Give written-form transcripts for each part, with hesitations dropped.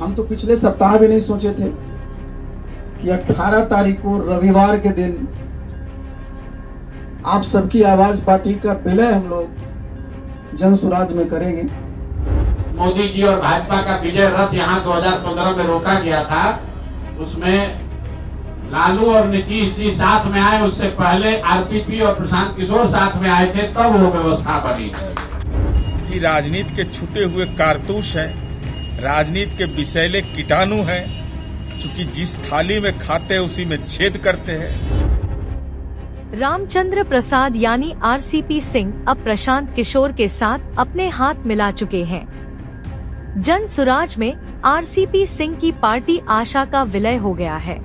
हम तो पिछले सप्ताह भी नहीं सोचे थे कि 18 तारीख को रविवार के दिन आप सबकी आवाज पार्टी का विलय हम लोग जन स्वराज में करेंगे। मोदी जी और भाजपा का विजय रथ यहाँ 2015 में रोका गया था, उसमें लालू और नीतीश जी साथ में आए, उससे पहले आरसीपी और प्रशांत किशोर साथ में आए थे, तब वो व्यवस्था बनी कि राजनीति के छूटे हुए कारतूस हैं, राजनीति के विषैले कीटाणु हैं, चूंकि जिस थाली में खाते हैं उसी में छेद करते हैं। रामचंद्र प्रसाद यानी आरसीपी सिंह अब प्रशांत किशोर के साथ अपने हाथ मिला चुके हैं। जन स्वराज में आरसीपी सिंह की पार्टी आशा का विलय हो गया है।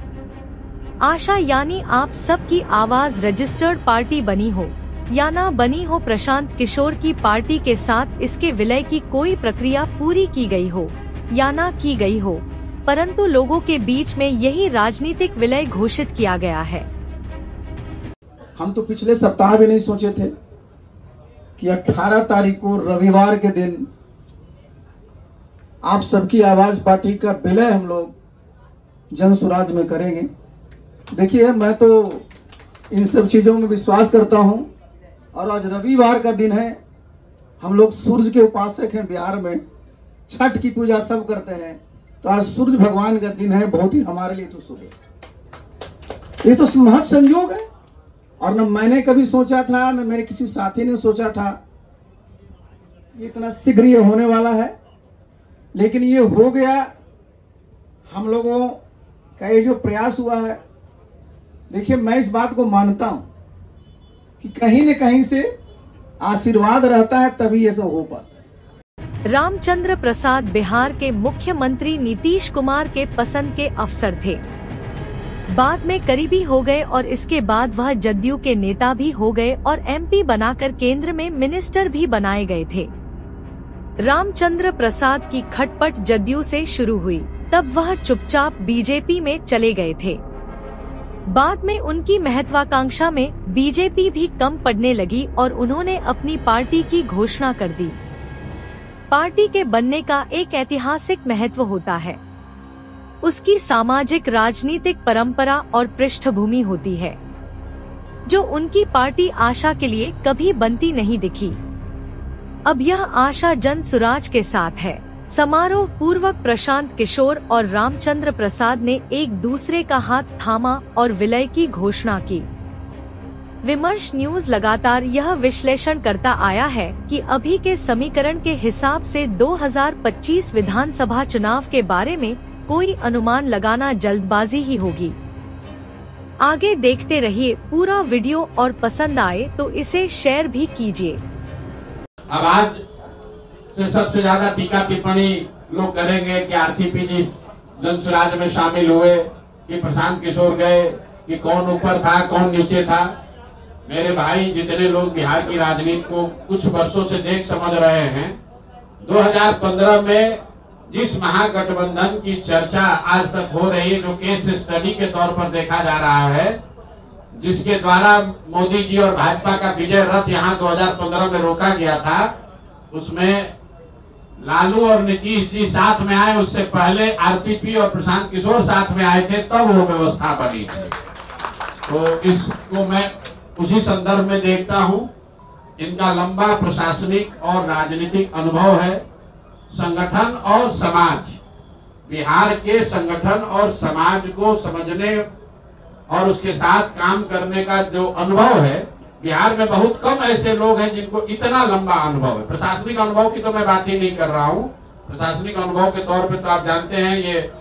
आशा यानी आप सबकी आवाज रजिस्टर्ड पार्टी बनी हो या ना बनी हो, प्रशांत किशोर की पार्टी के साथ इसके विलय की कोई प्रक्रिया पूरी की गई हो या ना की गई हो, परंतु लोगों के बीच में यही राजनीतिक विलय घोषित किया गया है। हम तो पिछले सप्ताह भी नहीं सोचे थे कि 18 तारीख को रविवार के दिन आप सबकी आवाज पार्टी का विलय हम लोग जन स्वराज में करेंगे। देखिए, मैं तो इन सब चीजों में विश्वास करता हूं, और आज रविवार का दिन है, हम लोग सूर्य के उपासक हैं, बिहार में छठ की पूजा सब करते हैं, तो आज सूर्य भगवान का दिन है, बहुत ही हमारे लिए तो शुभ है। ये तो महत संयोग है, और न मैंने कभी सोचा था, न मेरे किसी साथी ने सोचा था इतना शीघ्र ये होने वाला है, लेकिन ये हो गया। हम लोगों का ये जो प्रयास हुआ है, देखिए मैं इस बात को मानता हूं कि कहीं न कहीं से आशीर्वाद रहता है, तभी ये सब हो पाता है। रामचंद्र प्रसाद बिहार के मुख्यमंत्री नीतीश कुमार के पसंद के अफसर थे, बाद में करीबी हो गए और इसके बाद वह जदयू के नेता भी हो गए और एमपी बनाकर केंद्र में मिनिस्टर भी बनाए गए थे। रामचंद्र प्रसाद की खटपट जदयू से शुरू हुई, तब वह चुपचाप बीजेपी में चले गए थे। बाद में उनकी महत्वाकांक्षा में बीजेपी भी कम पड़ने लगी और उन्होंने अपनी पार्टी की घोषणा कर दी। पार्टी के बनने का एक ऐतिहासिक महत्व होता है, उसकी सामाजिक राजनीतिक परंपरा और पृष्ठभूमि होती है, जो उनकी पार्टी आशा के लिए कभी बनती नहीं दिखी। अब यह आशा जन स्वराज के साथ है। समारोह पूर्वक प्रशांत किशोर और रामचंद्र प्रसाद ने एक दूसरे का हाथ थामा और विलय की घोषणा की। विमर्श न्यूज लगातार यह विश्लेषण करता आया है कि अभी के समीकरण के हिसाब से 2025 विधानसभा चुनाव के बारे में कोई अनुमान लगाना जल्दबाजी ही होगी। आगे देखते रहिए पूरा वीडियो, और पसंद आए तो इसे शेयर भी कीजिए। अब आज से सबसे ज्यादा टीका टिप्पणी लोग करेंगे कि आरसीपी जी जन स्वराज में शामिल हुए, कि प्रशांत किशोर गए, कि कौन ऊपर था कौन नीचे था। मेरे भाई, जितने लोग बिहार की राजनीति को कुछ वर्षों से देख समझ रहे हैं, 2015 में जिस महागठबंधन की चर्चा आज तक हो रही है, जो केस स्टडी के तौर पर देखा जा रहा है, जिसके द्वारा मोदी जी और भाजपा का विजय रथ यहाँ 2015 में रोका गया था, उसमें लालू और नीतीश जी साथ में आए, उससे पहले आरसीपी और प्रशांत किशोर साथ में आए थे, तब वो व्यवस्था बनी थी। तो इसको मैं उसी संदर्भ में देखता हूं। इनका लंबा प्रशासनिक और राजनीतिक अनुभव है। संगठन और समाज, बिहार के संगठन और समाज को समझने और उसके साथ काम करने का जो अनुभव है, बिहार में बहुत कम ऐसे लोग हैं जिनको इतना लंबा अनुभव है। प्रशासनिक अनुभव की तो मैं बात ही नहीं कर रहा हूँ। प्रशासनिक अनुभव के तौर पे तो आप जानते हैं, ये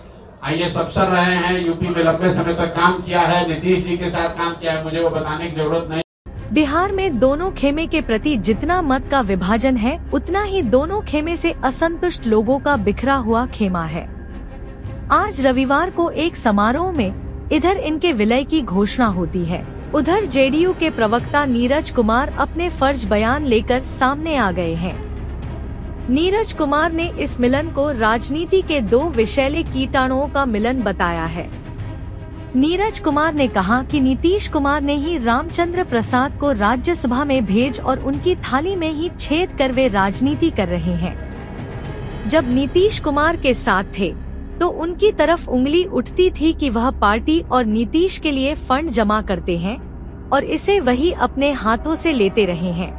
आईएएस अफसर रहे हैं, यूपी में लंबे समय तक काम किया है, नीतीश जी के साथ काम किया है, मुझे वो बताने की जरूरत नहीं। बिहार में दोनों खेमे के प्रति जितना मत का विभाजन है, उतना ही दोनों खेमे से असंतुष्ट लोगों का बिखरा हुआ खेमा है। आज रविवार को एक समारोह में इधर इनके विलय की घोषणा होती है, उधर जेडीयू के प्रवक्ता नीरज कुमार अपने फर्ज बयान लेकर सामने आ गए हैं। नीरज कुमार ने इस मिलन को राजनीति के दो विषैले कीटाणुओं का मिलन बताया है। नीरज कुमार ने कहा कि नीतीश कुमार ने ही रामचंद्र प्रसाद को राज्यसभा में भेज और उनकी थाली में ही छेद कर वे राजनीति कर रहे हैं। जब नीतीश कुमार के साथ थे तो उनकी तरफ उंगली उठती थी कि वह पार्टी और नीतीश के लिए फंड जमा करते हैं और इसे वही अपने हाथों से लेते रहे हैं।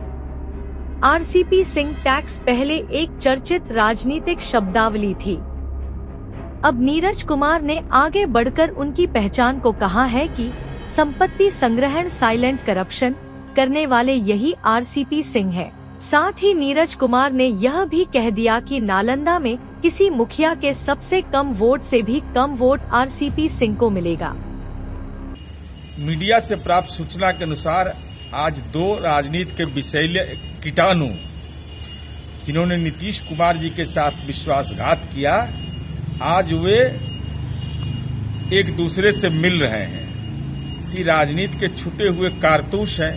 आरसीपी सिंह टैक्स पहले एक चर्चित राजनीतिक शब्दावली थी। अब नीरज कुमार ने आगे बढ़कर उनकी पहचान को कहा है कि संपत्ति संग्रहण साइलेंट करप्शन करने वाले यही आरसीपी सिंह है। साथ ही नीरज कुमार ने यह भी कह दिया कि नालंदा में किसी मुखिया के सबसे कम वोट से भी कम वोट आरसीपी सिंह को मिलेगा। मीडिया से प्राप्त सूचना के अनुसार आज 2 राजनीति के विषैले कीटाणु जिन्होंने नीतीश कुमार जी के साथ विश्वासघात किया, आज वे एक दूसरे से मिल रहे हैं। ये राजनीति के छुटे हुए कारतूस हैं,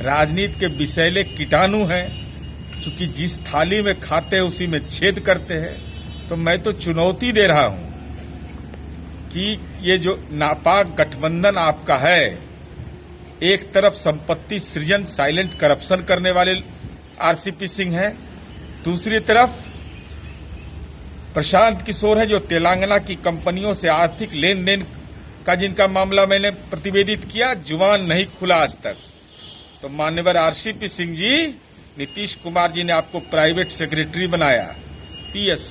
राजनीति के विषैले कीटाणु हैं। चूंकि जिस थाली में खाते हैं उसी में छेद करते हैं। तो मैं तो चुनौती दे रहा हूं कि ये जो नापाक गठबंधन आपका है, एक तरफ संपत्ति सृजन साइलेंट करप्शन करने वाले आरसीपी सिंह हैं, दूसरी तरफ प्रशांत किशोर है जो तेलंगाना की कंपनियों से आर्थिक लेन देन का जिनका मामला मैंने प्रतिवेदित किया, जुबान नहीं खुला आज तक। तो मान्यवर आरसीपी सिंह जी, नीतीश कुमार जी ने आपको प्राइवेट सेक्रेटरी बनाया, पीएस।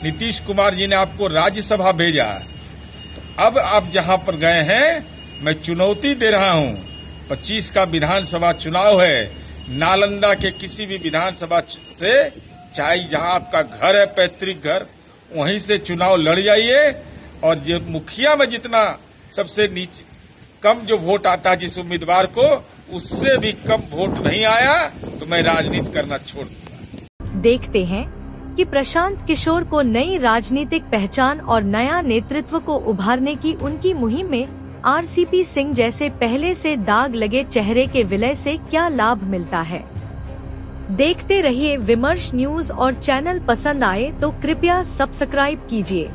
नीतीश कुमार जी ने आपको राज्यसभा भेजा। तो अब आप जहां पर गए हैं, मैं चुनौती दे रहा हूं। 25 का विधानसभा चुनाव है, नालंदा के किसी भी विधानसभा से, चाहे जहां आपका घर है, पैतृक घर, वहीं से चुनाव लड़ जाइए। और जो मुखिया में जितना सबसे नीचे कम जो वोट आता है जिस उम्मीदवार को, उससे भी कम वोट नहीं आया तो मैं राजनीति करना छोड़ दूंगा। देखते हैं कि प्रशांत किशोर को नई राजनीतिक पहचान और नया नेतृत्व को उभारने की उनकी मुहिम में आरसीपी सिंह जैसे पहले से दाग लगे चेहरे के विलय से क्या लाभ मिलता है। देखते रहिए विमर्श न्यूज और चैनल पसंद आए तो कृपया सब्सक्राइब कीजिए।